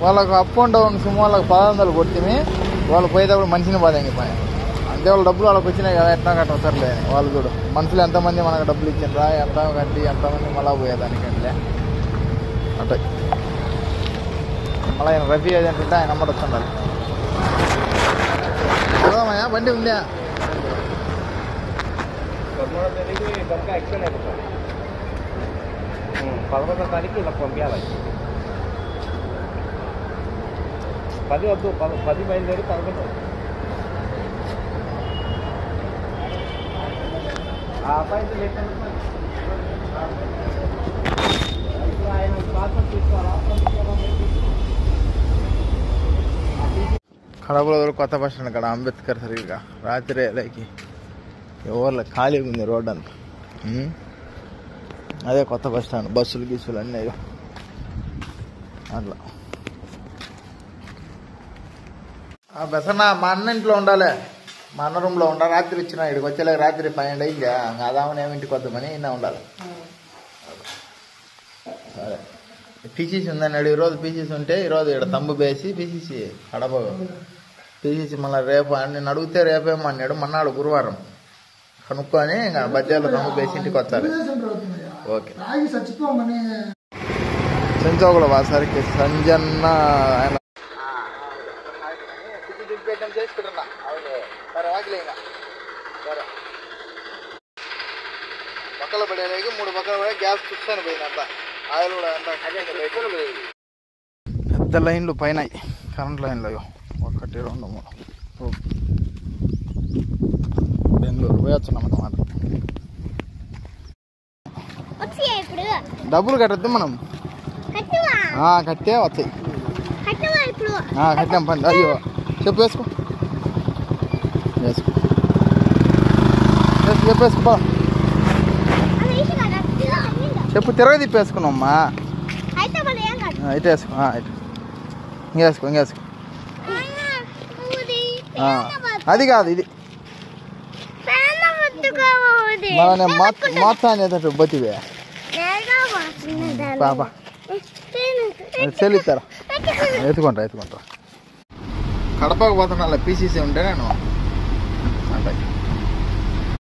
వాళ్ళకు up and down SIM వాళ్ళకి 100 కొట్టిమి. వాళ్ళు పోయేటప్పుడు మనిషిని బాధ ఎంగిపోయాయి. అంతే వాళ్ళ డబ్బులు వాళ్ళకి వచ్చినాయి కదా, ఎట్లా కట్ట సర్లే వాళ్ళు చూడు. మనుషులు ఎంతమంది మనకు డబ్బులు ఇచ్చిండ్రా, ఎంత కట్టి ఎంతమంది మళ్ళా పోయేదానికంటే అట్ట. మళ్ళీ ఆయన రఫీ ఏజెంట్ ఉంటే ఆయన నెంబర్ వస్తుండాలి. పోదామయ్యా, బండి ఉందా? 11వ తారీఖు ఇలా పంపించాలి. 10 వద్దు, 10 బయలుదేరి 11 ఆ అబ్బాయి కడపలో కొత్త బస్ స్టాండ్ అక్కడ అంబేద్కర్ సరిగ్గా రాత్రి లైకి ఎవరు ఖాళీగా ఉంది రోడ్ అంతా. అదే కొత్త బస్ స్టాండ్, బస్సులు గీసులు అన్నీ అట్లా. బెసన్న మా అన్న ఇంట్లో ఉండాలి, మా అన్న రూమ్లో ఉండాలి. రాత్రి వచ్చిన ఇక్కడికి వచ్చేలాగ రాత్రి 12 అయిందా, అదామని ఏమింటికి వద్దామని ఇన్నా ఉండాలి. సరే పీసీసీ ఉందన్నాడు. ఈరోజు పీసీసీ ఉంటే ఈరోజు ఇక్కడ తంబు వేసి పీసీసీ కడప పీసీసీ మళ్ళీ రేపు నేను అడిగితే రేపేమో అన్నాడు. మన్నాడు గురువారం కనుక్కొని ఇంకా బజ్జాలో తంబు వేసి ఇంటికి వచ్చాలి. ఓకే సంచోకుల వాసారికి సంజన్న ఆయన చేసుకుంటున్నా. సరే వాకిలే ఇంకా సరే పక్కల పడేలాగి 3 పక్కల పడే గ్యాస్ చూస్తాను పోయిందంతా. ఆయిల్ కూడా అంతా పెద్ద లైన్లు పైన కరెంట్ లైన్లు 1 2 3 బెంగళూరు పోయొచ్చున్నాం అన్నమాట. డబ్బులు కట్టద్దు మనం, కట్టే వచ్చాయి. కట్టాం పని. అయ్యో చెప్పు వేసుకో వేసుకో చెప్పు వేసుకో చెప్పు తిరగ తిప్పేసుకున్నామ్మా. అయితే వేసుకో ఇంకేసుకో ఇంకేసుకో. అది కాదు ఇది మన మొత్తాన్ని బతివే పాప చెల్లిస్తారా ఎత్తుకుంటా. కడపకు పోతున్నా పీసీసీ ఉంటే నేను అంటే